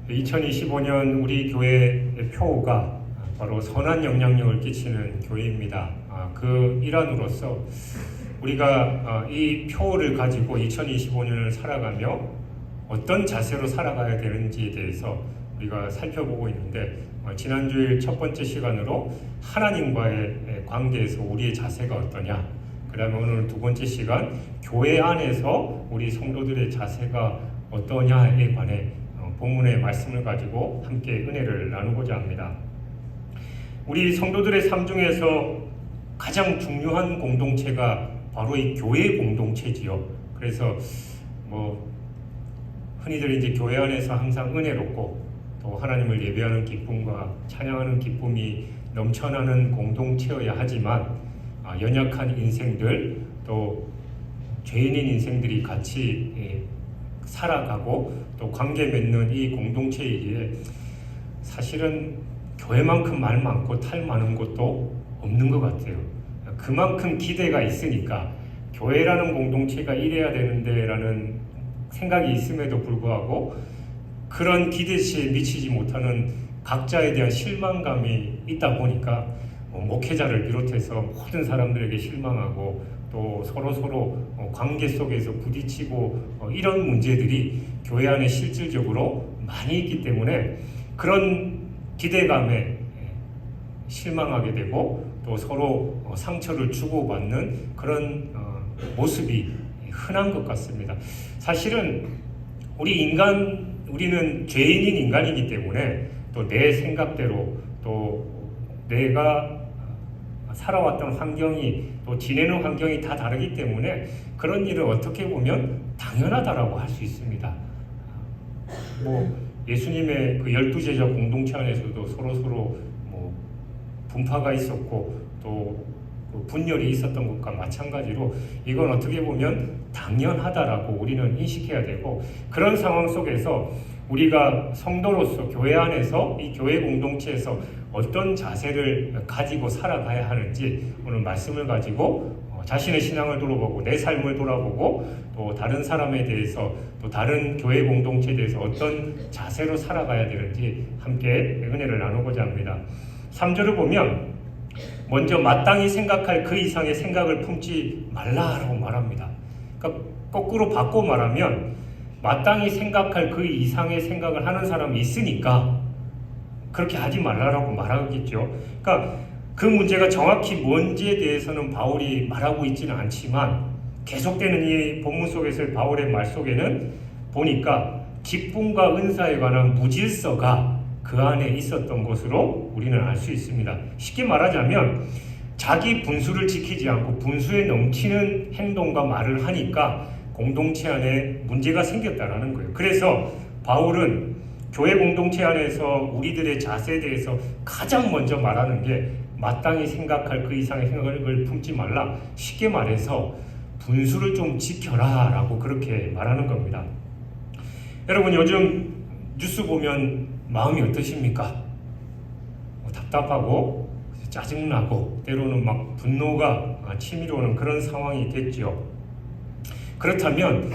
2025년 우리 교회의 표가 바로 선한 영향력을 끼치는 교회입니다. 그 일환으로서 우리가 이 표를 가지고 2025년을 살아가며 어떤 자세로 살아가야 되는지에 대해서 우리가 살펴보고 있는데, 지난주일 첫 번째 시간으로 하나님과의 관계에서 우리의 자세가 어떠냐, 그 다음에 오늘 두 번째 시간 교회 안에서 우리 성도들의 자세가 어떠냐에 관해 본문의 말씀을 가지고 함께 은혜를 나누고자 합니다. 우리 성도들의 삶 중에서 가장 중요한 공동체가 바로 이 교회 공동체지요. 그래서 흔히들 이제 교회 안에서 항상 은혜롭고 또 하나님을 예배하는 기쁨과 찬양하는 기쁨이 넘쳐나는 공동체여야 하지만, 연약한 인생들 또 죄인인 인생들이 같이 살아가고 또 관계 맺는 이 공동체이기에 사실은 교회만큼 말 많고 탈 많은 것도 없는 것 같아요. 그만큼 기대가 있으니까 교회라는 공동체가 이래야 되는데 라는 생각이 있음에도 불구하고 그런 기대치에 미치지 못하는 각자에 대한 실망감이 있다 보니까 목회자를 비롯해서 모든 사람들에게 실망하고 또 서로 관계 속에서 부딪히고 이런 문제들이 교회 안에 실질적으로 많이 있기 때문에 그런 기대감에 실망하게 되고 또 서로 상처를 주고받는 그런 모습이 흔한 것 같습니다. 사실은 우리는 죄인인 인간이기 때문에 또 내 생각대로 또 내가 살아왔던 환경이 또 지내는 환경이 다 다르기 때문에 그런 일을 어떻게 보면 당연하다라고 할 수 있습니다. 예수님의 그 12제자 공동체 안에서도 서로 분파가 있었고 또 분열이 있었던 것과 마찬가지로 이건 어떻게 보면 당연하다라고 우리는 인식해야 되고, 그런 상황 속에서 우리가 성도로서 교회 안에서 이 교회 공동체에서 어떤 자세를 가지고 살아가야 하는지 오늘 말씀을 가지고 자신의 신앙을 돌아보고 내 삶을 돌아보고 또 다른 사람에 대해서 또 다른 교회 공동체에 대해서 어떤 자세로 살아가야 되는지 함께 은혜를 나누고자 합니다. 3절을 보면 먼저 마땅히 생각할 그 이상의 생각을 품지 말라라고 말합니다. 그러니까 거꾸로 바꿔 말하면 마땅히 생각할 그 이상의 생각을 하는 사람이 있으니까 그렇게 하지 말라라고 말하겠죠. 그러니까 그 문제가 정확히 뭔지에 대해서는 바울이 말하고 있지는 않지만 계속되는 이 본문 속에서의 바울의 말 속에는 보니까 기쁨과 은사에 관한 무질서가 그 안에 있었던 것으로 우리는 알 수 있습니다. 쉽게 말하자면 자기 분수를 지키지 않고 분수에 넘치는 행동과 말을 하니까 공동체 안에 문제가 생겼다라는 거예요. 그래서 바울은 교회 공동체 안에서 우리들의 자세에 대해서 가장 먼저 말하는 게 마땅히 생각할 그 이상의 생각을 품지 말라. 쉽게 말해서 분수를 좀 지켜라 라고 그렇게 말하는 겁니다. 여러분, 요즘 뉴스 보면 마음이 어떠십니까? 답답하고 짜증나고 때로는 막 분노가 치밀어 오는 그런 상황이 됐죠. 그렇다면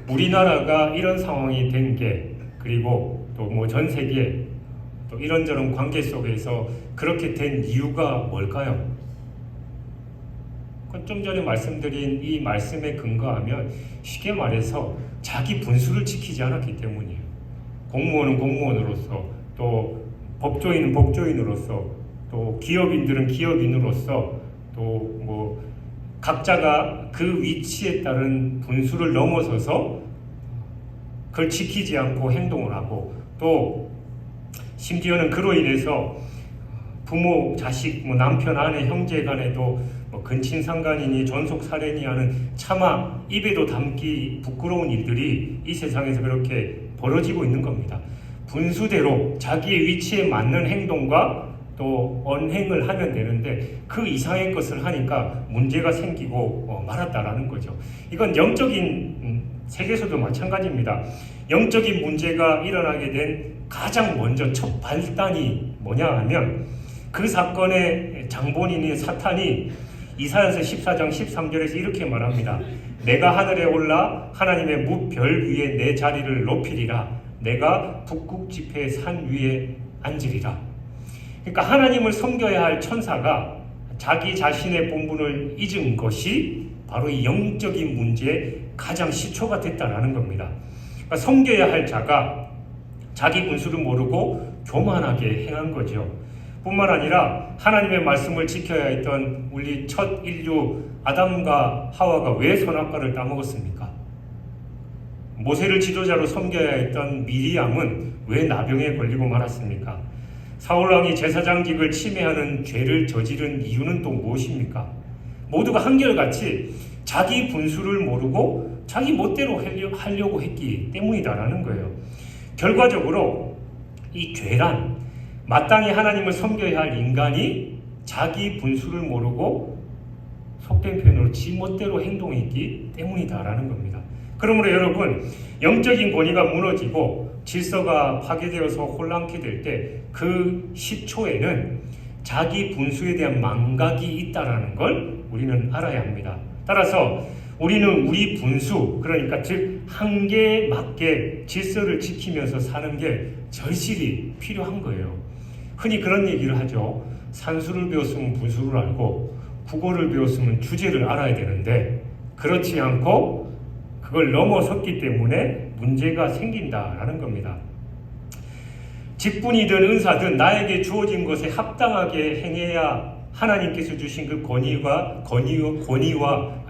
우리나라가 이런 상황이 된 게, 그리고 또 전 세계 또 이런저런 관계 속에서 그렇게 된 이유가 뭘까요? 좀 전에 말씀드린 이 말씀에 근거하면 쉽게 말해서 자기 분수를 지키지 않았기 때문이에요. 공무원은 공무원으로서, 또 법조인은 법조인으로서, 또 기업인들은 기업인으로서, 또 각자가 그 위치에 따른 분수를 넘어서서 그걸 지키지 않고 행동을 하고, 또 심지어는 그로 인해서 부모, 자식, 남편, 아내, 형제 간에도 근친상간이니 존속살인이 하는 차마 입에도 담기 부끄러운 일들이 이 세상에서 그렇게 벌어지고 있는 겁니다. 분수대로 자기의 위치에 맞는 행동과 또 언행을 하면 되는데 그 이상의 것을 하니까 문제가 생기고 말았다라는 거죠. 이건 영적인 세계에서도 마찬가지입니다. 영적인 문제가 일어나게 된 가장 먼저 첫 발단이 뭐냐 하면 그 사건의 장본인인 사탄이 이사야서 14장 13절에서 이렇게 말합니다. 내가 하늘에 올라 하나님의 무별 위에 내 자리를 높이리라. 내가 북극 지폐의 산 위에 앉으리라. 그러니까 하나님을 섬겨야 할 천사가 자기 자신의 본분을 잊은 것이 바로 이 영적인 문제의 가장 시초가 됐다라는 겁니다. 그러니까 섬겨야 할 자가 자기 분수를 모르고 교만하게 행한 거죠. 뿐만 아니라 하나님의 말씀을 지켜야 했던 우리 첫 인류 아담과 하와가 왜 선악과를 따먹었습니까? 모세를 지도자로 섬겨야 했던 미리암은 왜 나병에 걸리고 말았습니까? 사울왕이 제사장직을 침해하는 죄를 저지른 이유는 또 무엇입니까? 모두가 한결같이 자기 분수를 모르고 자기 멋대로 하려고 했기 때문이다라는 거예요. 결과적으로 이 죄란 마땅히 하나님을 섬겨야 할 인간이 자기 분수를 모르고 속된 표현으로 지 멋대로 행동했기 때문이다라는 겁니다. 그러므로 여러분, 영적인 권위가 무너지고 질서가 파괴되어서 혼란케 될 때 그 시초에는 자기 분수에 대한 망각이 있다라는 걸 우리는 알아야 합니다. 따라서 우리는 우리 분수, 그러니까 즉 한계에 맞게 질서를 지키면서 사는 게 절실히 필요한 거예요. 흔히 그런 얘기를 하죠. 산수를 배웠으면 분수를 알고 국어를 배웠으면 주제를 알아야 되는데 그렇지 않고 그걸 넘어섰기 때문에 문제가 생긴다라는 겁니다. 직분이든 은사든 나에게 주어진 것에 합당하게 행해야 하나님께서 주신 그 권위와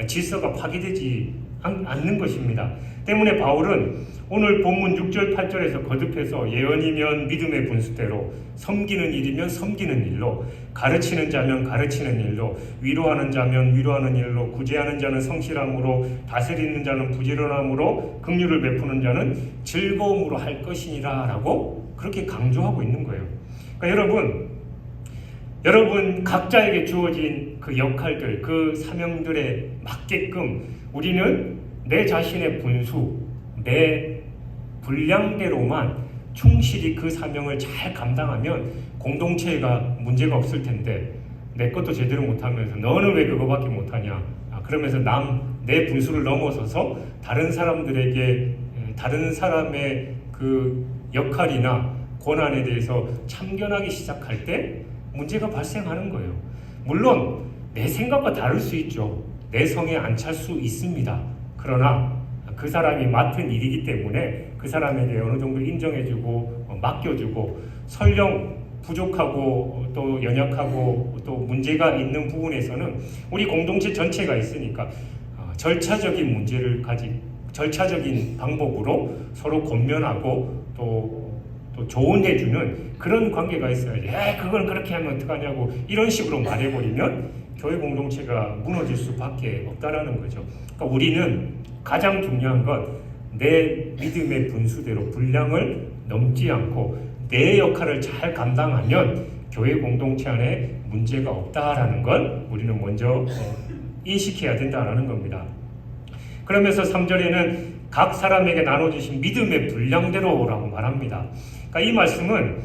질서가 파괴되지 않는 것입니다. 때문에 바울은 오늘 본문 6절 8절에서 거듭해서 예언이면 믿음의 분수대로, 섬기는 일이면 섬기는 일로, 가르치는 자면 가르치는 일로, 위로하는 자면 위로하는 일로, 구제하는 자는 성실함으로, 다스리는 자는 부지런함으로, 긍휼을 베푸는 자는 즐거움으로 할 것이니라 라고 그렇게 강조하고 있는 거예요. 그러니까 여러분 각자에게 주어진 그 역할들, 그 사명들에 맞게끔 우리는 내 자신의 분수, 내 분량대로만 충실히 그 사명을 잘 감당하면 공동체가 문제가 없을 텐데 내 것도 제대로 못하면서 너는 왜 그거밖에 못하냐, 그러면서 내 분수를 넘어서서 다른 사람들에게 다른 사람의 그 역할이나 권한에 대해서 참견하기 시작할 때 문제가 발생하는 거예요. 물론 내 생각과 다를 수 있죠. 내 성에 안 찰 수 있습니다. 그러나 그 사람이 맡은 일이기 때문에 그 사람에게 어느 정도 인정해주고 맡겨주고, 설령 부족하고 또 연약하고 또 문제가 있는 부분에서는 우리 공동체 전체가 있으니까 절차적인 방법으로 서로 권면하고 또 조언해주는 그런 관계가 있어야지. 그걸 그렇게 하면 어떡하냐고 이런 식으로 말해버리면 교회 공동체가 무너질 수밖에 없다라는 거죠. 그러니까 우리는 가장 중요한 건 내 믿음의 분수대로 분량을 넘지 않고 내 역할을 잘 감당하면 교회 공동체 안에 문제가 없다라는 걸 우리는 먼저 인식해야 된다라는 겁니다. 그러면서 3절에는 각 사람에게 나눠주신 믿음의 분량대로라고 말합니다. 그러니까 이 말씀은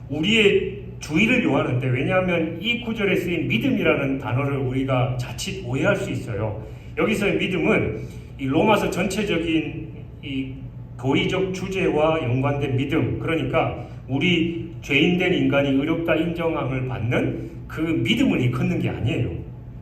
우리의 주의를 요하는데, 왜냐하면 이 구절에 쓰인 믿음이라는 단어를 우리가 자칫 오해할 수 있어요. 여기서의 믿음은 이 로마서 전체적인 이 교리적 주제와 연관된 믿음, 그러니까 우리 죄인된 인간이 의롭다 인정함을 받는 그 믿음을 일컫는 게 아니에요.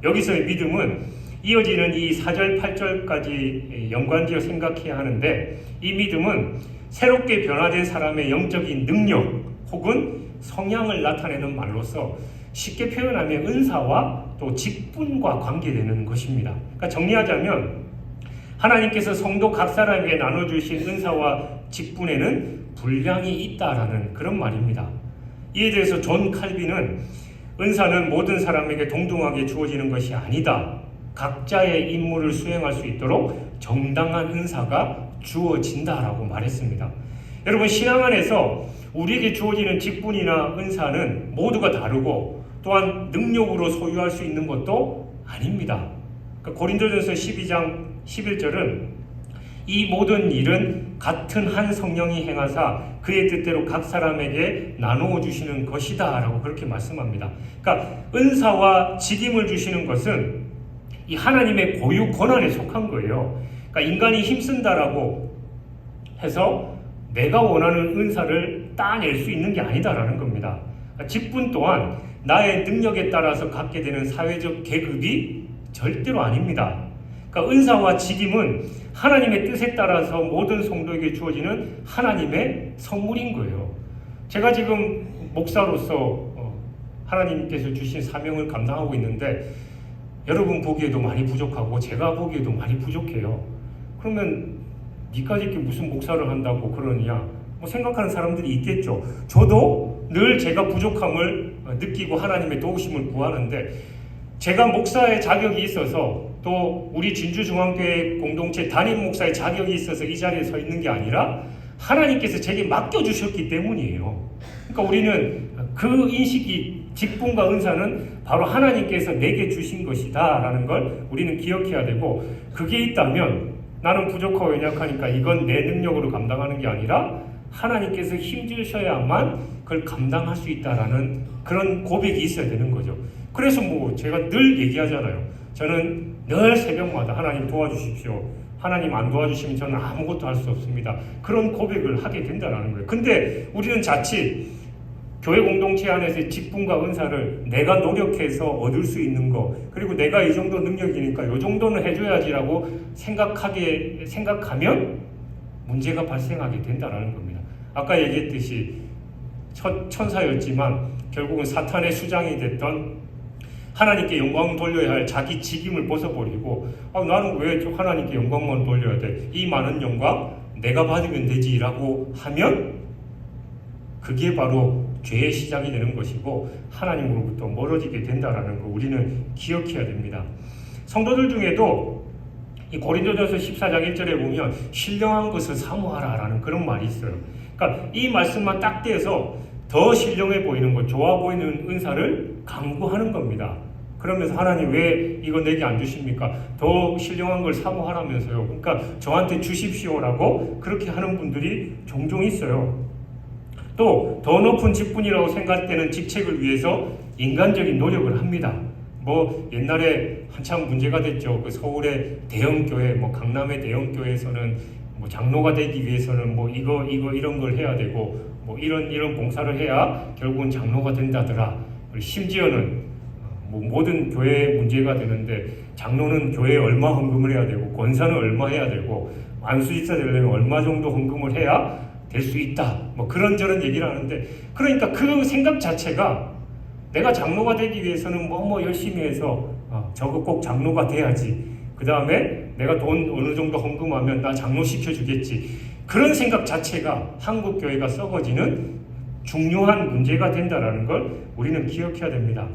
여기서의 믿음은 이어지는 이 4절 8절까지 연관지어 생각해야 하는데, 이 믿음은 새롭게 변화된 사람의 영적인 능력 혹은 성향을 나타내는 말로서 쉽게 표현하면 은사와 또 직분과 관계되는 것입니다. 그러니까 정리하자면 하나님께서 성도 각 사람에게 나눠주신 은사와 직분에는 분량이 있다라는 그런 말입니다. 이에 대해서 존 칼빈은 은사는 모든 사람에게 동등하게 주어지는 것이 아니다. 각자의 임무를 수행할 수 있도록 정당한 은사가 주어진다라고 말했습니다. 여러분, 신앙 안에서 우리에게 주어지는 직분이나 은사는 모두가 다르고 또한 능력으로 소유할 수 있는 것도 아닙니다. 그러니까 고린도전서 12장 11절은 이 모든 일은 같은 한 성령이 행하사 그의 뜻대로 각 사람에게 나누어 주시는 것이다 라고 그렇게 말씀합니다. 그러니까 은사와 직임을 주시는 것은 이 하나님의 고유 권한에 속한 거예요. 그러니까 인간이 힘쓴다라고 해서 내가 원하는 은사를 따낼 수 있는 게 아니다라는 겁니다. 직분 또한 나의 능력에 따라서 갖게 되는 사회적 계급이 절대로 아닙니다. 그러니까 은사와 직임은 하나님의 뜻에 따라서 모든 성도에게 주어지는 하나님의 선물인 거예요. 제가 지금 목사로서 하나님께서 주신 사명을 감당하고 있는데 여러분 보기에도 많이 부족하고 제가 보기에도 많이 부족해요. 그러면 니까지 이렇게 무슨 목사를 한다고 그러냐 뭐 생각하는 사람들이 있겠죠. 저도 늘 제가 부족함을 느끼고 하나님의 도우심을 구하는데 제가 목사의 자격이 있어서 또 우리 진주중앙교회 공동체 담임 목사의 자격이 있어서 이 자리에 서 있는 게 아니라 하나님께서 제게 맡겨주셨기 때문이에요. 그러니까 우리는 그 인식이 직분과 은사는 바로 하나님께서 내게 주신 것이다 라는 걸 우리는 기억해야 되고 그게 있다면 나는 부족하고 연약하니까 이건 내 능력으로 감당하는 게 아니라 하나님께서 힘주셔야만 그걸 감당할 수 있다라는 그런 고백이 있어야 되는 거죠. 그래서 뭐 제가 늘 얘기하잖아요. 저는 늘 새벽마다 하나님 도와주십시오. 하나님 안 도와주시면 저는 아무것도 할 수 없습니다. 그런 고백을 하게 된다는 거예요. 근데 우리는 자칫 교회 공동체 안에서의 직분과 은사를 내가 노력해서 얻을 수 있는 거 그리고 내가 이 정도 능력이니까 이 정도는 해줘야지라고 생각하면 문제가 발생하게 된다는 겁니다. 아까 얘기했듯이 천사였지만 결국은 사탄의 수장이 됐던 하나님께 영광 돌려야 할 자기 직임을 벗어버리고 나는 왜 하나님께 영광만 돌려야 돼? 이 많은 영광 내가 받으면 되지 라고 하면 그게 바로 죄의 시작이 되는 것이고 하나님으로부터 멀어지게 된다는 거 우리는 기억해야 됩니다. 성도들 중에도 이 고린도전서 14장 1절에 보면 신령한 것을 사모하라 라는 그런 말이 있어요. 그러니까 이 말씀만 딱 떼서 더 신령해 보이는 것, 좋아 보이는 은사를 강구하는 겁니다. 그러면서 하나님 왜 이거 내게 안 주십니까? 더 신령한 걸 사모하라면서요. 그러니까 저한테 주십시오라고 그렇게 하는 분들이 종종 있어요. 또 더 높은 직분이라고 생각되는 직책을 위해서 인간적인 노력을 합니다. 뭐 옛날에 한참 문제가 됐죠. 그 서울의 대형교회, 뭐 강남의 대형교회에서는 뭐 장로가 되기 위해서는 뭐 이거 이런 걸 해야 되고 뭐 이런 봉사를 해야 결국은 장로가 된다더라. 심지어는 뭐 모든 교회에 문제가 되는데 장로는 교회에 얼마 헌금을 해야 되고 권사는 얼마 해야 되고 안수집사 되려면 얼마 정도 헌금을 해야 될 수 있다. 뭐 그런저런 얘기를 하는데 그러니까 그 생각 자체가 내가 장로가 되기 위해서는 뭐 열심히 해서 저거 꼭 장로가 돼야지. 그 다음에 내가 돈 어느 정도 헌금하면 나 장로 시켜주겠지. 그런 생각 자체가 한국 교회가 썩어지는 중요한 문제가 된다는 걸 우리는 기억해야 됩니다.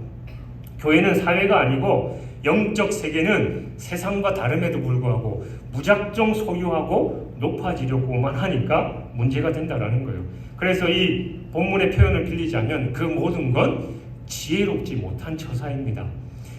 교회는 사회가 아니고 영적 세계는 세상과 다름에도 불구하고 무작정 소유하고 높아지려고만 하니까 문제가 된다는 거예요. 그래서 이 본문의 표현을 빌리자면 그 모든 건 지혜롭지 못한 처사입니다.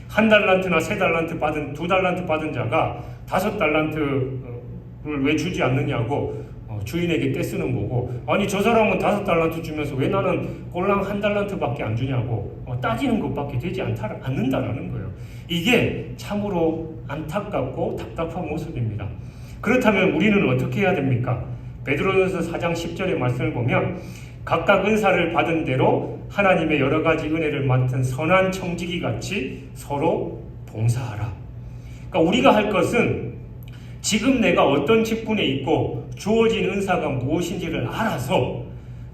1달란트나 3달란트 받은 2달란트 받은 자가 5달란트를 왜 주지 않느냐고 주인에게 떼쓰는 거고 아니 저 사람은 5달란트 주면서 왜 나는 꼴랑 1달란트밖에 안 주냐고 따지는 것밖에 되지 않는다라는 거예요. 이게 참으로 안타깝고 답답한 모습입니다. 그렇다면 우리는 어떻게 해야 됩니까? 베드로전서 4장 10절의 말씀을 보면 각각 은사를 받은 대로 하나님의 여러 가지 은혜를 맡은 선한 청지기 같이 서로 봉사하라. 그러니까 우리가 할 것은 지금 내가 어떤 직분에 있고 주어진 은사가 무엇인지를 알아서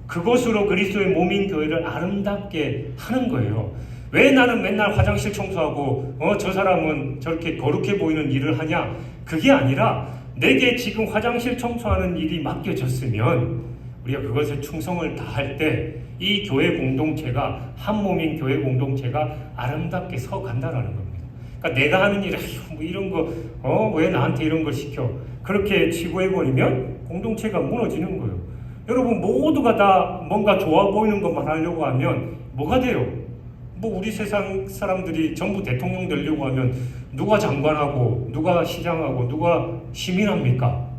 그것으로 그리스도의 몸인 교회를 아름답게 하는 거예요. 왜 나는 맨날 화장실 청소하고 저 사람은 저렇게 거룩해 보이는 일을 하냐? 그게 아니라 내게 지금 화장실 청소하는 일이 맡겨졌으면 우리가 그것에 충성을 다할 때 이 교회 공동체가 한 몸인 교회 공동체가 아름답게 서간다라는 겁니다. 그러니까 내가 하는 일, 뭐 이런 거, 왜 나한테 이런 걸 시켜? 그렇게 치부해버리면 공동체가 무너지는 거예요. 여러분 모두가 다 뭔가 좋아 보이는 것만 하려고 하면 뭐가 돼요? 뭐 우리 세상 사람들이 전부 대통령 되려고 하면 누가 장관하고 누가 시장하고 누가 시민합니까?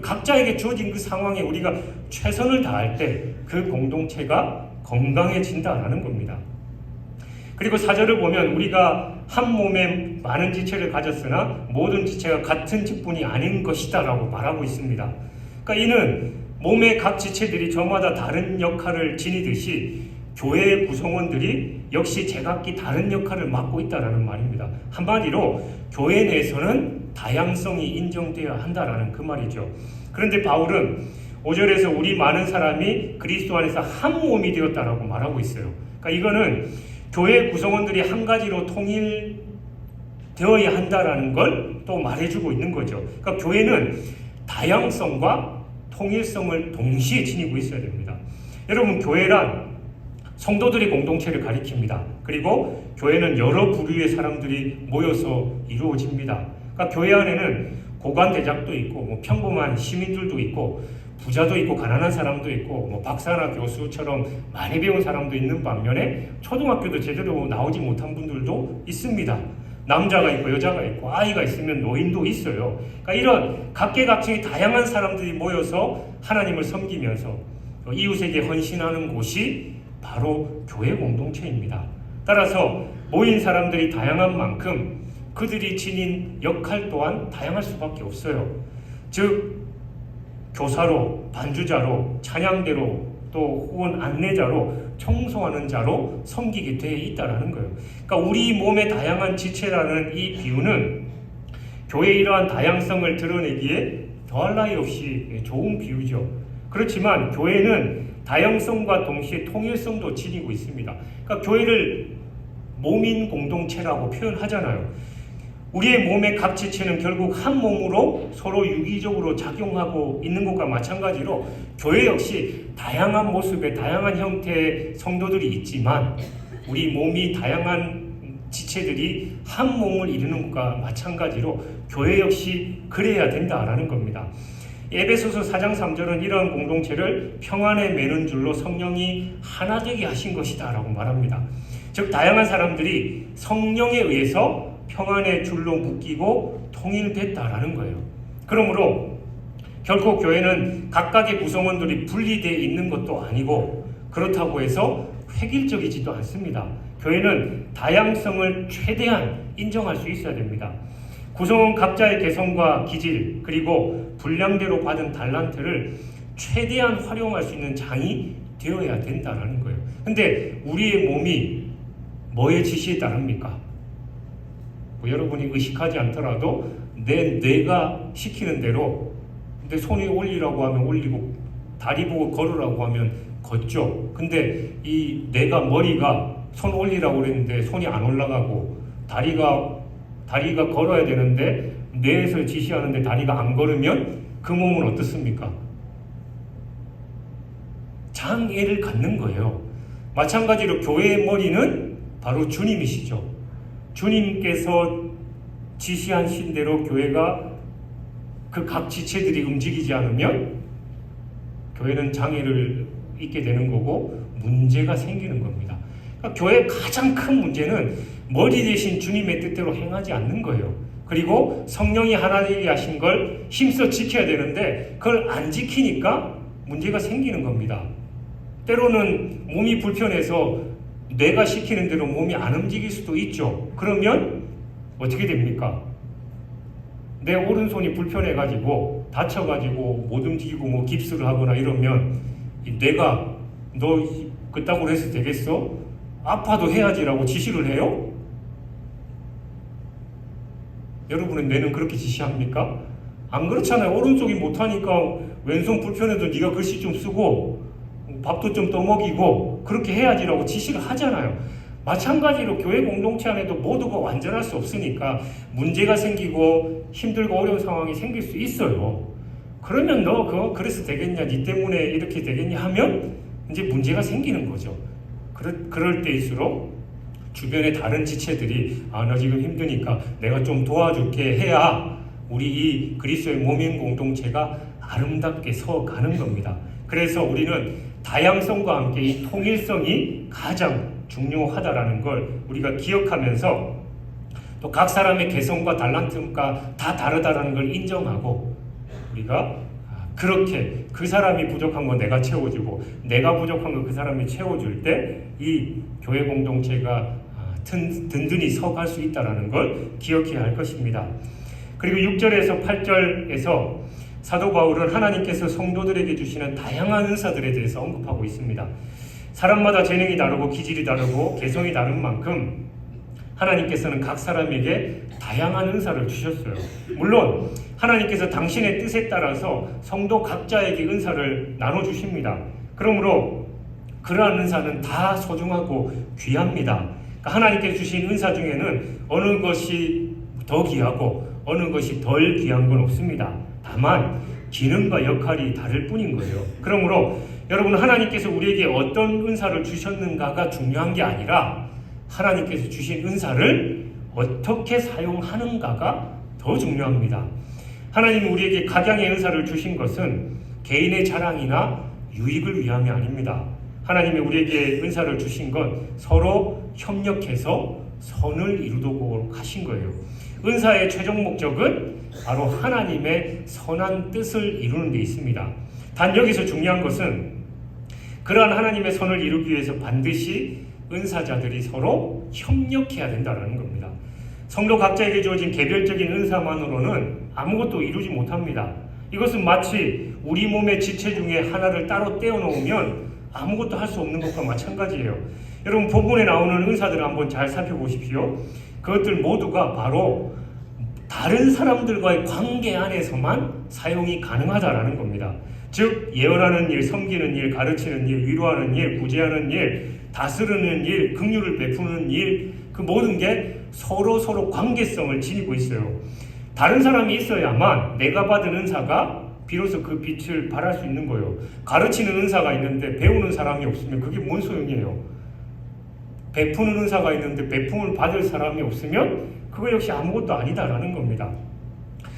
각자에게 주어진 그 상황에 우리가 최선을 다할 때 그 공동체가 건강해진다라는 겁니다. 그리고 4절을 보면 우리가 한 몸에 많은 지체를 가졌으나 모든 지체가 같은 직분이 아닌 것이다 라고 말하고 있습니다. 그러니까 이는 몸의 각 지체들이 저마다 다른 역할을 지니듯이 교회의 구성원들이 역시 제각기 다른 역할을 맡고 있다는 말입니다. 한마디로 교회 내에서는 다양성이 인정되어야 한다는 그 말이죠. 그런데 바울은 5절에서 우리 많은 사람이 그리스도 안에서 한 몸이 되었다라고 말하고 있어요. 그러니까 이거는 교회 구성원들이 한 가지로 통일되어야 한다라는 걸 또 말해주고 있는 거죠. 그러니까 교회는 다양성과 통일성을 동시에 지니고 있어야 됩니다. 여러분, 교회란 성도들의 공동체를 가리킵니다. 그리고 교회는 여러 부류의 사람들이 모여서 이루어집니다. 그러니까 교회 안에는 고관대작도 있고 평범한 시민들도 있고 부자도 있고 가난한 사람도 있고 박사나 교수처럼 많이 배운 사람도 있는 반면에 초등학교도 제대로 나오지 못한 분들도 있습니다. 남자가 있고 여자가 있고 아이가 있으면 노인도 있어요. 그러니까 이런 각계각층의 다양한 사람들이 모여서 하나님을 섬기면서 이웃에게 헌신하는 곳이 바로 교회 공동체입니다. 따라서 모인 사람들이 다양한 만큼 그들이 지닌 역할 또한 다양할 수밖에 없어요. 즉 교사로, 반주자로, 찬양대로, 또 혹은 안내자로, 청소하는 자로 섬기게 되어 있다는 거예요. 그러니까 우리 몸의 다양한 지체라는 이 비유는 교회의 이러한 다양성을 드러내기에 더할 나위 없이 좋은 비유죠. 그렇지만 교회는 다양성과 동시에 통일성도 지니고 있습니다. 그러니까 교회를 몸인 공동체라고 표현하잖아요. 우리의 몸의 각 지체는 결국 한 몸으로 서로 유기적으로 작용하고 있는 것과 마찬가지로 교회 역시 다양한 모습의 다양한 형태의 성도들이 있지만 우리 몸이 다양한 지체들이 한 몸을 이루는 것과 마찬가지로 교회 역시 그래야 된다라는 겁니다. 에베소서 4장 3절은 이러한 공동체를 평안에 매는 줄로 성령이 하나 되게 하신 것이다 라고 말합니다. 즉 다양한 사람들이 성령에 의해서 평안의 줄로 묶이고 통일됐다라는 거예요. 그러므로 결코 교회는 각각의 구성원들이 분리되어 있는 것도 아니고 그렇다고 해서 획일적이지도 않습니다. 교회는 다양성을 최대한 인정할 수 있어야 됩니다. 구성원 각자의 개성과 기질 그리고 분량대로 받은 달란트를 최대한 활용할 수 있는 장이 되어야 된다는 거예요. 근데 우리의 몸이 뭐의 지시에 따릅니까? 여러분이 의식하지 않더라도 뇌가 시키는 대로 내 손이 올리라고 하면 올리고 다리 보고 걸으라고 하면 걷죠. 근데 이 뇌가 머리가 손 올리라고 그랬는데 손이 안 올라가고 다리가 걸어야 되는데 뇌에서 지시하는데 다리가 안 걸으면 그 몸은 어떻습니까? 장애를 갖는 거예요. 마찬가지로 교회의 머리는 바로 주님이시죠. 주님께서 지시하신 대로 교회가 그 각 지체들이 움직이지 않으면 교회는 장애를 입게 되는 거고 문제가 생기는 겁니다. 그러니까 교회의 가장 큰 문제는 머리 대신 주님의 뜻대로 행하지 않는 거예요. 그리고 성령이 하나 되게 하신 걸 힘써 지켜야 되는데 그걸 안 지키니까 문제가 생기는 겁니다. 때로는 몸이 불편해서 뇌가 시키는 대로 몸이 안 움직일 수도 있죠. 그러면 어떻게 됩니까? 내 오른손이 불편해가지고 다쳐가지고 못 움직이고 깁스를 하거나 이러면 뇌가 너 그따구로 해서 되겠어? 아파도 해야지라고 지시를 해요? 여러분의 뇌는 그렇게 지시합니까? 안 그렇잖아요. 오른쪽이 못하니까 왼손 불편해도 네가 글씨 좀 쓰고 밥도 좀 떠먹이고 그렇게 해야지라고 지시를 하잖아요. 마찬가지로 교회 공동체 안에도 모두가 완전할 수 없으니까 문제가 생기고 힘들고 어려운 상황이 생길 수 있어요. 그러면 너 그거 그래서 되겠냐, 니 때문에 이렇게 되겠냐 하면 이제 문제가 생기는 거죠. 그럴 때일수록 주변의 다른 지체들이 너 지금 힘드니까 내가 좀 도와줄게 해야 우리 이 그리스도의 몸인 공동체가 아름답게 서가는 겁니다. 그래서 우리는 다양성과 함께 이 통일성이 가장 중요하다라는 걸 우리가 기억하면서 또 각 사람의 개성과 달란트가 다 다르다라는 걸 인정하고 우리가 그렇게 그 사람이 부족한 거 내가 채워주고 내가 부족한 거 그 사람이 채워줄 때 이 교회 공동체가 든든히 서갈 수 있다는 걸 기억해야 할 것입니다. 그리고 6절에서 8절에서 사도 바울은 하나님께서 성도들에게 주시는 다양한 은사들에 대해서 언급하고 있습니다. 사람마다 재능이 다르고 기질이 다르고 개성이 다른 만큼 하나님께서는 각 사람에게 다양한 은사를 주셨어요. 물론 하나님께서 당신의 뜻에 따라서 성도 각자에게 은사를 나눠주십니다. 그러므로 그러한 은사는 다 소중하고 귀합니다. 그러니까 하나님께서 주신 은사 중에는 어느 것이 더 귀하고 어느 것이 덜 귀한 건 없습니다. 다만 기능과 역할이 다를 뿐인 거예요. 그러므로 여러분, 하나님께서 우리에게 어떤 은사를 주셨는가가 중요한 게 아니라 하나님께서 주신 은사를 어떻게 사용하는가가 더 중요합니다. 하나님이 우리에게 각양의 은사를 주신 것은 개인의 자랑이나 유익을 위함이 아닙니다. 하나님이 우리에게 은사를 주신 건 서로 협력해서 선을 이루도록 하신 거예요. 은사의 최종 목적은 바로 하나님의 선한 뜻을 이루는 데 있습니다. 단 여기서 중요한 것은 그러한 하나님의 선을 이루기 위해서 반드시 은사자들이 서로 협력해야 된다는 겁니다. 성도 각자에게 주어진 개별적인 은사만으로는 아무것도 이루지 못합니다. 이것은 마치 우리 몸의 지체 중에 하나를 따로 떼어놓으면 아무것도 할 수 없는 것과 마찬가지예요. 여러분, 본문에 나오는 은사들을 한번 잘 살펴보십시오. 그것들 모두가 바로 다른 사람들과의 관계 안에서만 사용이 가능하다라는 겁니다. 즉, 예언하는 일, 섬기는 일, 가르치는 일, 위로하는 일, 구제하는 일, 다스리는 일, 긍휼을 베푸는 일, 그 모든 게 서로 관계성을 지니고 있어요. 다른 사람이 있어야만 내가 받은 은사가 비로소 그 빛을 발할 수 있는 거예요. 가르치는 은사가 있는데 배우는 사람이 없으면 그게 뭔 소용이에요? 베푸는 은사가 있는데 베품을 받을 사람이 없으면 그거 역시 아무것도 아니다라는 겁니다.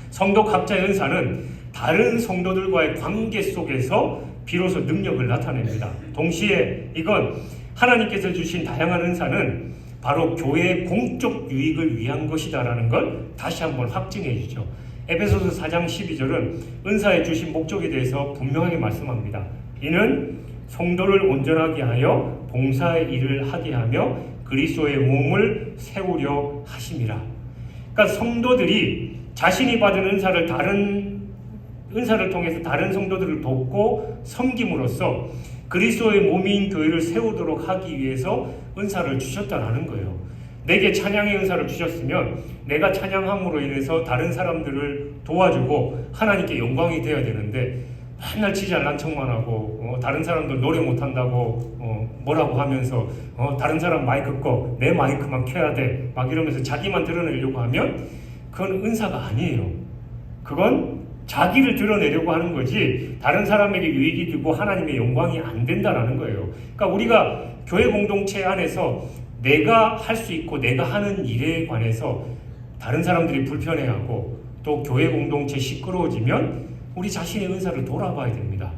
성도 각자의 은사는 다른 성도들과의 관계 속에서 비로소 능력을 나타냅니다. 동시에 이건 하나님께서 주신 다양한 은사는 바로 교회의 공적 유익을 위한 것이다라는 걸 다시 한번 확증해 주죠. 에베소서 4장 12절은 은사에 주신 목적에 대해서 분명하게 말씀합니다. 이는 성도를 온전하게 하여 봉사의 일을 하게 하며 그리스도의 몸을 세우려 하심이라. 그러니까 성도들이 자신이 받은 은사를 통해서 다른 성도들을 돕고 섬김으로써 그리스도의 몸인 교회를 세우도록 하기 위해서 은사를 주셨다라는 거예요. 내게 찬양의 은사를 주셨으면 내가 찬양함으로 인해서 다른 사람들을 도와주고 하나님께 영광이 되어야 되는데 맨날 지 잘난 척만 하고 다른 사람들 노래 못한다고 뭐라고 하면서 다른 사람 마이크 꺼, 내 마이크만 켜야 돼 막 이러면서 자기만 드러내려고 하면 그건 은사가 아니에요. 그건 자기를 드러내려고 하는 거지 다른 사람에게 유익이 되고 하나님의 영광이 안 된다라는 거예요. 그러니까 우리가 교회 공동체 안에서 내가 할 수 있고 내가 하는 일에 관해서 다른 사람들이 불편해하고 또 교회 공동체 시끄러워지면 우리 자신의 은사를 돌아봐야 됩니다.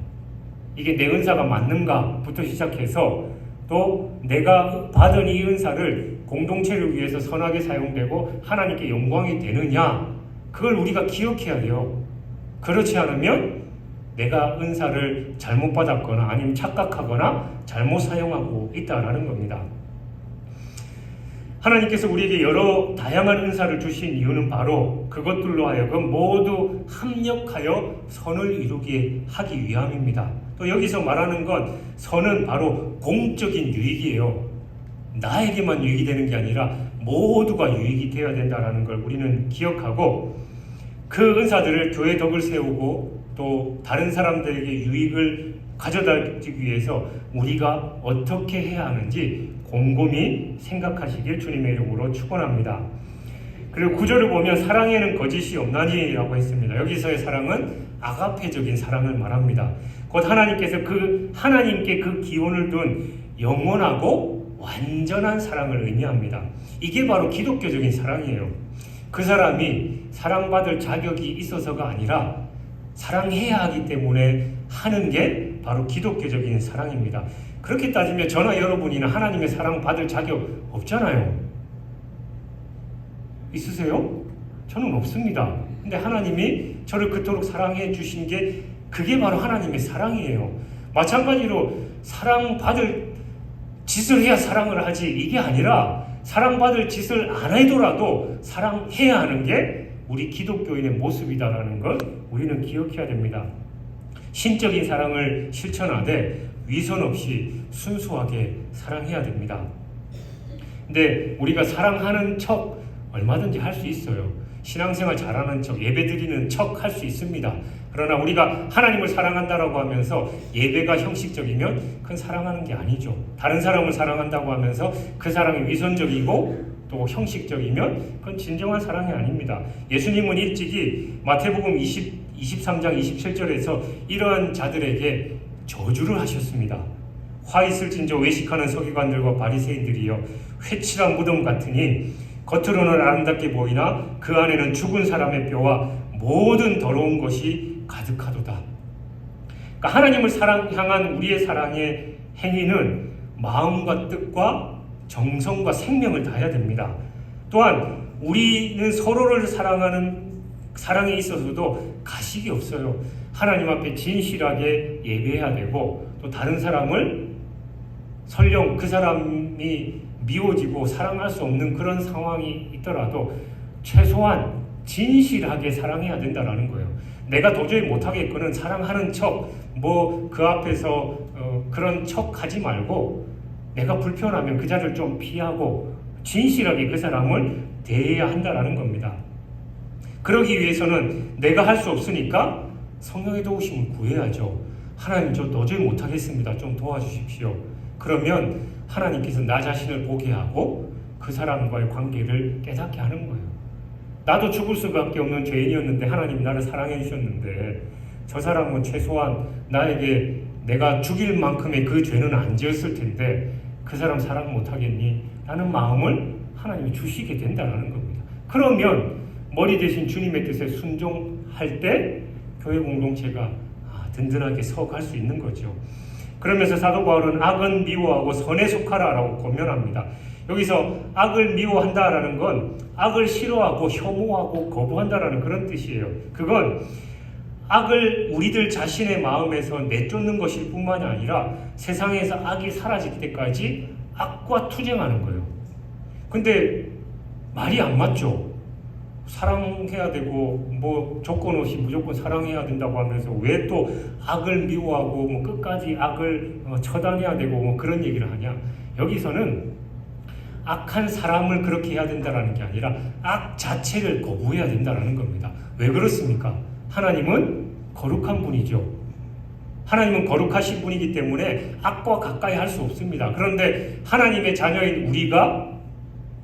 이게 내 은사가 맞는가부터 시작해서 또 내가 받은 이 은사를 공동체를 위해서 선하게 사용되고 하나님께 영광이 되느냐, 그걸 우리가 기억해야 돼요. 그렇지 않으면 내가 은사를 잘못 받았거나 아니면 착각하거나 잘못 사용하고 있다라는 겁니다. 하나님께서 우리에게 여러 다양한 은사를 주신 이유는 바로 그것들로 하여금 모두 합력하여 선을 이루게 하기 위함입니다. 또 여기서 말하는 건 선은 바로 공적인 유익이에요. 나에게만 유익이 되는 게 아니라 모두가 유익이 되어야 된다는 걸 우리는 기억하고 그 은사들을 교회 덕을 세우고 또 다른 사람들에게 유익을 가져다주기 위해서 우리가 어떻게 해야 하는지 곰곰이 생각하시길 주님의 이름으로 축원합니다. 그리고 9절을 보면 사랑에는 거짓이 없나니 라고 했습니다. 여기서의 사랑은 아가페적인 사랑을 말합니다. 곧 하나님께서 하나님께 그 기원을 둔 영원하고 완전한 사랑을 의미합니다. 이게 바로 기독교적인 사랑이에요. 그 사람이 사랑받을 자격이 있어서가 아니라 사랑해야 하기 때문에 하는 게 바로 기독교적인 사랑입니다. 그렇게 따지면 저나 여러분이나 하나님의 사랑 받을 자격 없잖아요. 있으세요? 저는 없습니다. 근데 하나님이 저를 그토록 사랑해 주신 게 그게 바로 하나님의 사랑이에요. 마찬가지로 사랑받을 짓을 해야 사랑을 하지 이게 아니라 사랑받을 짓을 안 해도라도 사랑해야 하는 게 우리 기독교인의 모습이다라는 걸 우리는 기억해야 됩니다. 신적인 사랑을 실천하되 위선 없이 순수하게 사랑해야 됩니다. 근데 우리가 사랑하는 척 얼마든지 할 수 있어요. 신앙생활 잘하는 척, 예배드리는 척 할 수 있습니다. 그러나 우리가 하나님을 사랑한다라고 하면서 예배가 형식적이면 그건 사랑하는 게 아니죠. 다른 사람을 사랑한다고 하면서 그 사랑이 위선적이고 또 형식적이면 그건 진정한 사랑이 아닙니다. 예수님은 일찍이 마태복음 23장 27절에서 이러한 자들에게 저주를 하셨습니다. 화 있을진저 외식하는 서기관들과 바리새인들이여, 회칠한 무덤 같으니 겉으로는 아름답게 보이나 그 안에는 죽은 사람의 뼈와 모든 더러운 것이 가득하도다. 그러니까 하나님을 향한 우리의 사랑의 행위는 마음과 뜻과 정성과 생명을 다해야 됩니다. 또한 우리는 서로를 사랑하는 사랑에 있어서도 가식이 없어요. 하나님 앞에 진실하게 예배해야 되고, 또 다른 사람을 설령 그 사람이 미워지고 사랑할 수 없는 그런 상황이 있더라도 최소한 진실하게 사랑해야 된다는 거예요. 내가 도저히 못하겠거든 사랑하는 척, 그 앞에서 그런 척 하지 말고, 내가 불편하면 그 자리를 좀 피하고 진실하게 그 사람을 대해야 한다는 겁니다. 그러기 위해서는 내가 할 수 없으니까 성령의 도우심을 구해야죠. 하나님, 저 도저히 못하겠습니다. 좀 도와주십시오. 그러면 하나님께서 나 자신을 보게 하고 그 사람과의 관계를 깨닫게 하는 거예요. 나도 죽을 수밖에 없는 죄인이었는데 하나님 나를 사랑해 주셨는데, 저 사람은 최소한 나에게 내가 죽일 만큼의 그 죄는 안 지었을 텐데 그 사람 사랑 못하겠니? 라는 마음을 하나님이 주시게 된다는 겁니다. 그러면 머리 대신 주님의 뜻에 순종할 때 교회 공동체가 든든하게 서갈 수 있는 거죠. 그러면서 사도 바울은 악은 미워하고 선에 속하라라고 권면합니다. 여기서 악을 미워한다라는 건 악을 싫어하고 혐오하고 거부한다라는 그런 뜻이에요. 그건 악을 우리들 자신의 마음에서 내쫓는 것일 뿐만이 아니라 세상에서 악이 사라질 때까지 악과 투쟁하는 거예요. 근데 말이 안 맞죠. 사랑해야 되고 조건 없이 무조건 사랑해야 된다고 하면서 왜 또 악을 미워하고 끝까지 악을 처단해야 되고 그런 얘기를 하냐. 여기서는 악한 사람을 그렇게 해야 된다는 게 아니라 악 자체를 거부해야 된다는 겁니다. 왜 그렇습니까? 하나님은 거룩한 분이죠. 하나님은 거룩하신 분이기 때문에 악과 가까이 할 수 없습니다. 그런데 하나님의 자녀인 우리가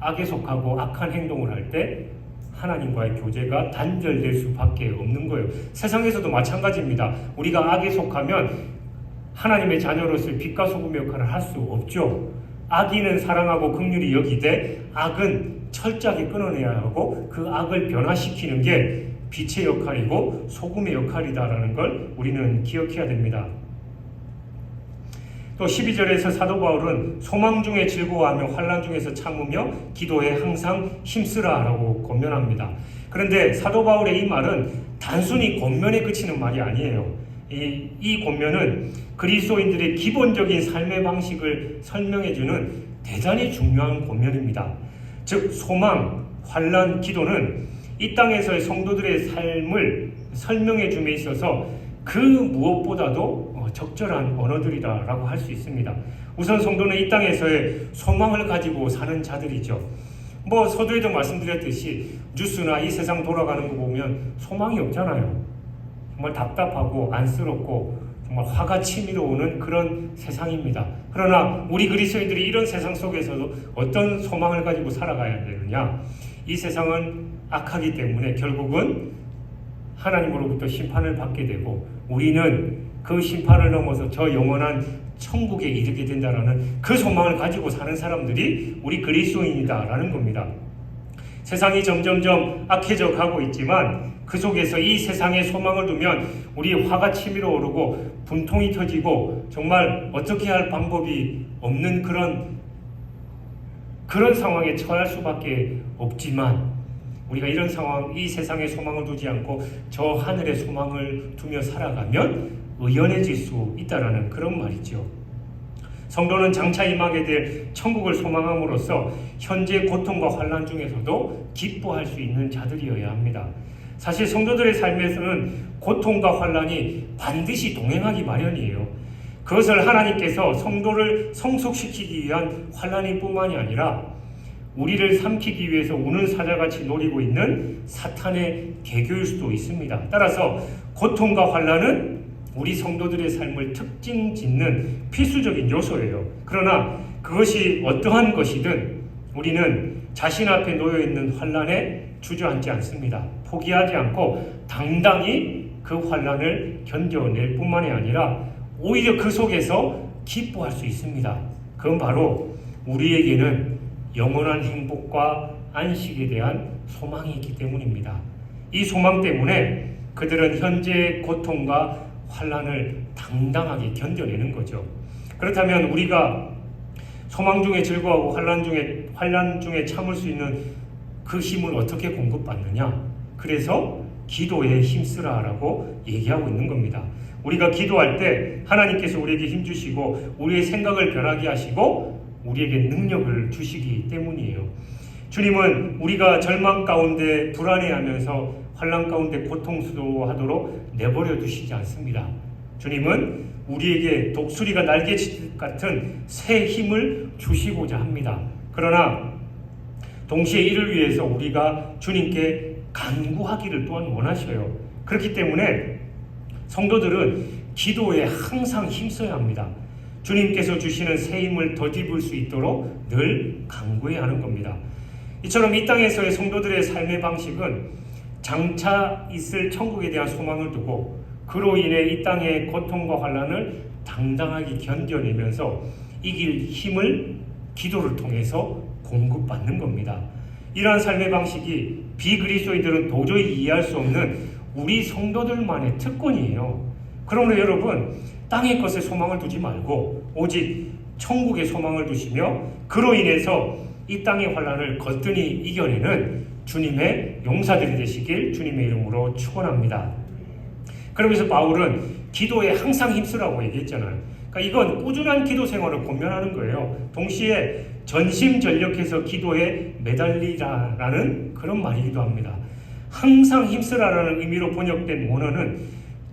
악에 속하고 악한 행동을 할 때 하나님과의 교제가 단절될 수밖에 없는 거예요. 세상에서도 마찬가지입니다. 우리가 악에 속하면 하나님의 자녀로서의 빛과 소금의 역할을 할 수 없죠. 악인은 사랑하고 긍휼히 여기되 악은 철저하게 끊어내야 하고 그 악을 변화시키는 게 빛의 역할이고 소금의 역할이다라는 걸 우리는 기억해야 됩니다. 또 12절에서 사도 바울은 소망 중에 즐거워하며 환난 중에서 참으며 기도에 항상 힘쓰라라고 권면합니다. 그런데 사도 바울의 이 말은 단순히 권면에 그치는 말이 아니에요. 이 권면은 그리스도인들의 기본적인 삶의 방식을 설명해주는 대단히 중요한 권면입니다. 즉 소망, 환난, 기도는 이 땅에서의 성도들의 삶을 설명해 줌에 있어서 그 무엇보다도 적절한 언어들이라고 할 수 있습니다. 우선 성도는 이 땅에서의 소망을 가지고 사는 자들이죠. 서두에도 말씀드렸듯이 뉴스나 이 세상 돌아가는 거 보면 소망이 없잖아요. 정말 답답하고 안쓰럽고 정말 화가 치밀어 오는 그런 세상입니다. 그러나 우리 그리스도인들이 이런 세상 속에서도 어떤 소망을 가지고 살아가야 되느냐? 이 세상은 악하기 때문에 결국은 하나님으로부터 심판을 받게 되고 우리는 그 심판을 넘어서 저 영원한 천국에 이르게 된다라는 그 소망을 가지고 사는 사람들이 우리 그리스도인이다라는 겁니다. 세상이 점점점 악해져 가고 있지만 그 속에서 이 세상에 소망을 두면 우리 화가 치밀어 오르고 분통이 터지고 정말 어떻게 할 방법이 없는 그런 상황에 처할 수밖에 없지만 우리가 이런 상황, 이 세상에 소망을 두지 않고 저 하늘에 소망을 두며 살아가면 의연해질 수 있다라는 그런 말이죠. 성도는 장차 임하게 될 천국을 소망함으로써 현재 고통과 환난 중에서도 기뻐할 수 있는 자들이어야 합니다. 사실 성도들의 삶에서는 고통과 환난이 반드시 동행하기 마련이에요. 그것을 하나님께서 성도를 성숙시키기 위한 환난일 뿐만이 아니라 우리를 삼키기 위해서 우는 사자같이 노리고 있는 사탄의 계교일 수도 있습니다. 따라서 고통과 환난은 우리 성도들의 삶을 특징 짓는 필수적인 요소예요. 그러나 그것이 어떠한 것이든 우리는 자신 앞에 놓여있는 환난에 주저앉지 않습니다. 포기하지 않고 당당히 그 환난을 견뎌낼 뿐만이 아니라 오히려 그 속에서 기뻐할 수 있습니다. 그건 바로 우리에게는 영원한 행복과 안식에 대한 소망이 있기 때문입니다. 이 소망 때문에 그들은 현재의 고통과 환난을 당당하게 견뎌내는 거죠. 그렇다면 우리가 소망 중에 즐거워하고 환난 중에 참을 수 있는 그 힘을 어떻게 공급받느냐? 그래서 기도에 힘쓰라라고 얘기하고 있는 겁니다. 우리가 기도할 때 하나님께서 우리에게 힘주시고 우리의 생각을 변하게 하시고 우리에게 능력을 주시기 때문이에요. 주님은 우리가 절망 가운데 불안해하면서 환난 가운데 고통스러워하도록 내버려 두시지 않습니다. 주님은 우리에게 독수리가 날개짓 같은 새 힘을 주시고자 합니다. 그러나 동시에 이를 위해서 우리가 주님께 간구하기를 또한 원하셔요. 그렇기 때문에 성도들은 기도에 항상 힘써야 합니다. 주님께서 주시는 새 힘을 덧입을 수 있도록 늘 간구해야 하는 겁니다. 이처럼 이 땅에서의 성도들의 삶의 방식은 장차 있을 천국에 대한 소망을 두고 그로 인해 이 땅의 고통과 환난을 당당하게 견뎌내면서 이길 힘을 기도를 통해서 공급받는 겁니다. 이러한 삶의 방식이 비그리스도인들은 도저히 이해할 수 없는 우리 성도들만의 특권이에요. 그러므로 여러분, 땅의 것에 소망을 두지 말고 오직 천국에 소망을 두시며 그로 인해서 이 땅의 환난을 거뜬히 이겨내는 주님의 용사들이 되시길 주님의 이름으로 축원합니다. 그러면서 바울은 기도에 항상 힘쓰라고 얘기했잖아요. 그러니까 이건 꾸준한 기도 생활을 권면하는 거예요. 동시에 전심전력해서 기도에 매달리라라는 그런 말이기도 합니다. 항상 힘쓰라라는 의미로 번역된 원어는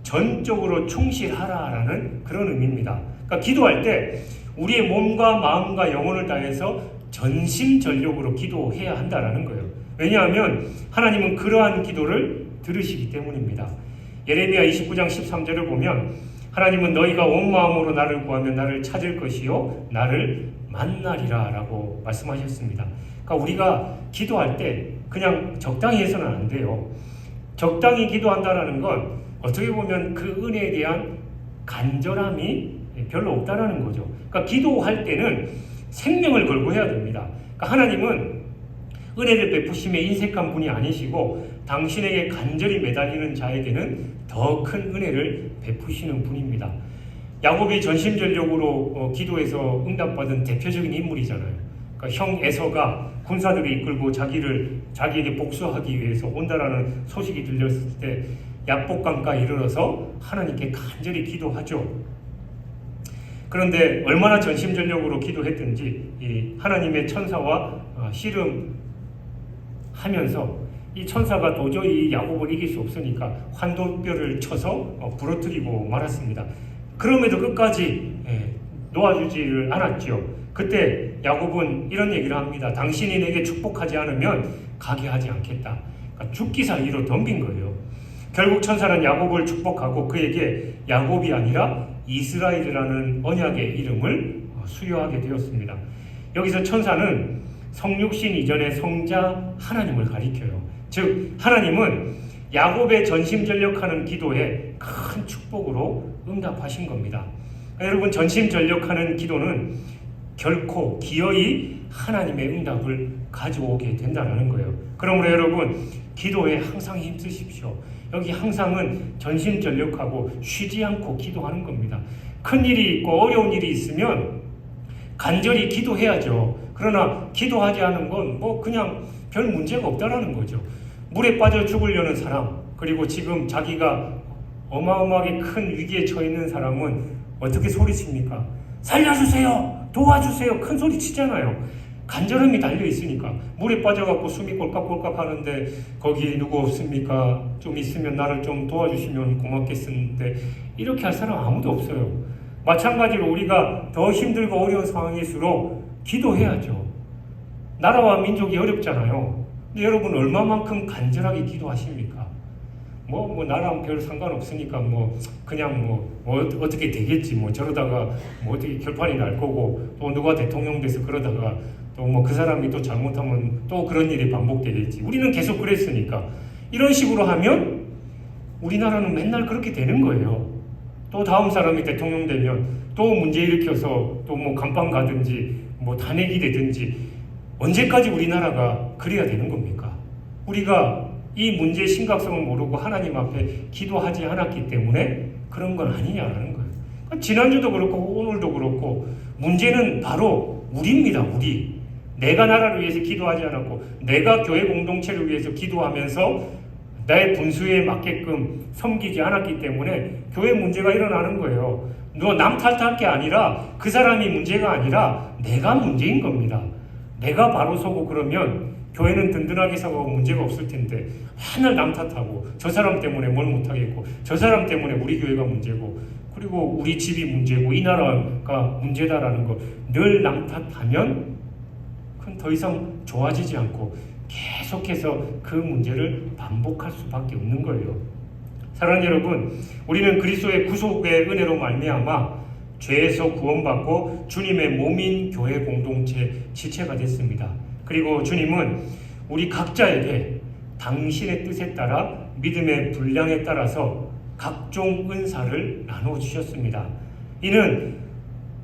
전적으로 충실하라라는 그런 의미입니다. 그러니까 기도할 때 우리의 몸과 마음과 영혼을 다해서 전심전력으로 기도해야 한다라는 거예요. 왜냐하면 하나님은 그러한 기도를 들으시기 때문입니다. 예레미야 29장 13절을 보면 하나님은 너희가 온 마음으로 나를 구하면 나를 찾을 것이요 나를 만나리라 라고 말씀하셨습니다. 그러니까 우리가 기도할 때 그냥 적당히 해서는 안 돼요. 적당히 기도한다는 건 어떻게 보면 그 은혜에 대한 간절함이 별로 없다라는 거죠. 그러니까 기도할 때는 생명을 걸고 해야 됩니다. 그러니까 하나님은 은혜를 베푸심에 인색한 분이 아니시고 당신에게 간절히 매달리는 자에게는 더 큰 은혜를 베푸시는 분입니다. 야곱이 전심전력으로 기도해서 응답받은 대표적인 인물이잖아요. 그러니까 형 에서가 군사들을 이끌고 자기에게 복수하기 위해서 온다라는 소식이 들렸을 때 약복강가에 이르러서 하나님께 간절히 기도하죠. 그런데 얼마나 전심전력으로 기도했든지 이 하나님의 천사와 씨름하면서 이 천사가 도저히 야곱을 이길 수 없으니까 환도뼈를 쳐서 부러뜨리고 말았습니다. 그럼에도 끝까지 놓아주지를 않았죠. 그때 야곱은 이런 얘기를 합니다. 당신이 내게 축복하지 않으면 가게 하지 않겠다. 그러니까 죽기 사이로 덤빈 거예요. 결국 천사는 야곱을 축복하고 그에게 야곱이 아니라 이스라엘이라는 언약의 이름을 수여하게 되었습니다. 여기서 천사는 성육신 이전의 성자 하나님을 가리켜요. 즉 하나님은 야곱의 전심전력하는 기도에 큰 축복으로 응답하신 겁니다. 여러분, 전심전력하는 기도는 결코 기어이 하나님의 응답을 가져오게 된다는 거예요. 그러므로 여러분, 기도에 항상 힘쓰십시오. 여기 항상은 전심전력하고 쉬지 않고 기도하는 겁니다. 큰 일이 있고 어려운 일이 있으면 간절히 기도해야죠. 그러나 기도하지 않은 건 그냥 별 문제가 없다라는 거죠. 물에 빠져 죽으려는 사람, 그리고 지금 자기가 어마어마하게 큰 위기에 처해 있는 사람은 어떻게 소리칩니까? 살려주세요, 도와주세요 큰 소리 치잖아요. 간절함이 달려 있으니까. 물에 빠져갖고 숨이 꼴깍꼴깍 하는데 거기 누구 없습니까? 좀 있으면 나를 좀 도와주시면 고맙겠는데 이렇게 할 사람 아무도 없어요. 마찬가지로 우리가 더 힘들고 어려운 상황일수록 기도해야죠. 나라와 민족이 어렵잖아요. 근데 여러분 얼마만큼 간절하게 기도하십니까? 나라랑 별 상관없으니까 그냥 어떻게 되겠지 저러다가 어떻게 결판이 날 거고 또 누가 대통령 돼서 그러다가 또 그 사람이 또 잘못하면 또 그런 일이 반복되겠지. 우리는 계속 그랬으니까 이런 식으로 하면 우리나라는 맨날 그렇게 되는 거예요. 또 다음 사람이 대통령 되면 또 문제 일으켜서 또 감방 가든지 탄핵이 되든지 언제까지 우리나라가 그래야 되는 겁니까? 우리가 이 문제의 심각성을 모르고 하나님 앞에 기도하지 않았기 때문에 그런 건 아니냐라는 거예요. 지난주도 그렇고 오늘도 그렇고 문제는 바로 우리입니다. 우리. 내가 나라를 위해서 기도하지 않았고 내가 교회 공동체를 위해서 기도하면서 나의 분수에 맞게끔 섬기지 않았기 때문에 교회 문제가 일어나는 거예요. 남 탓할 게 아니라 그 사람이 문제가 아니라 내가 문제인 겁니다. 내가 바로 서고 그러면 교회는 든든하게 서고 문제가 없을 텐데 맨날 남 탓하고 저 사람 때문에 뭘 못하겠고 저 사람 때문에 우리 교회가 문제고 그리고 우리 집이 문제고 이 나라가 문제다라는 거 늘 남 탓하면 그건 더 이상 좋아지지 않고 계속해서 그 문제를 반복할 수밖에 없는 거예요. 사랑하는 여러분, 우리는 그리스도의 구속의 은혜로 말미암아 죄에서 구원받고 주님의 몸인 교회 공동체 지체가 됐습니다. 그리고 주님은 우리 각자에게 당신의 뜻에 따라 믿음의 분량에 따라서 각종 은사를 나누어 주셨습니다. 이는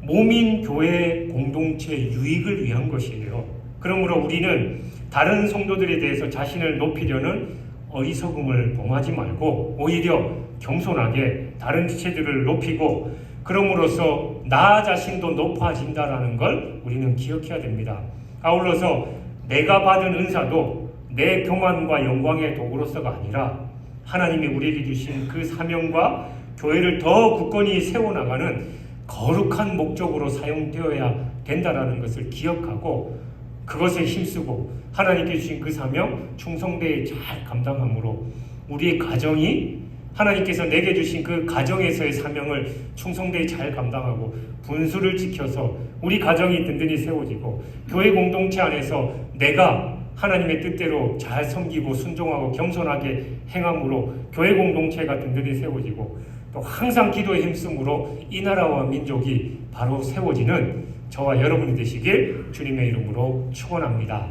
몸인 교회 공동체 유익을 위한 것이에요. 그러므로 우리는 다른 성도들에 대해서 자신을 높이려는 어리석음을 범하지 말고 오히려 겸손하게 다른 지체들을 높이고 그럼으로써 나 자신도 높아진다라는 걸 우리는 기억해야 됩니다. 아울러서 내가 받은 은사도 내 교만과 영광의 도구로서가 아니라 하나님이 우리에게 주신 그 사명과 교회를 더 굳건히 세워나가는 거룩한 목적으로 사용되어야 된다는 것을 기억하고 그것에 힘쓰고 하나님께 주신 그 사명 충성되이 잘 감당함으로 우리의 가정이 하나님께서 내게 주신 그 가정에서의 사명을 충성되이 잘 감당하고 분수를 지켜서 우리 가정이 든든히 세워지고 교회 공동체 안에서 내가 하나님의 뜻대로 잘 섬기고 순종하고 겸손하게 행함으로 교회 공동체가 든든히 세워지고 또 항상 기도에 힘쓰므로 이 나라와 민족이 바로 세워지는 저와 여러분이 되시길 주님의 이름으로 축원합니다.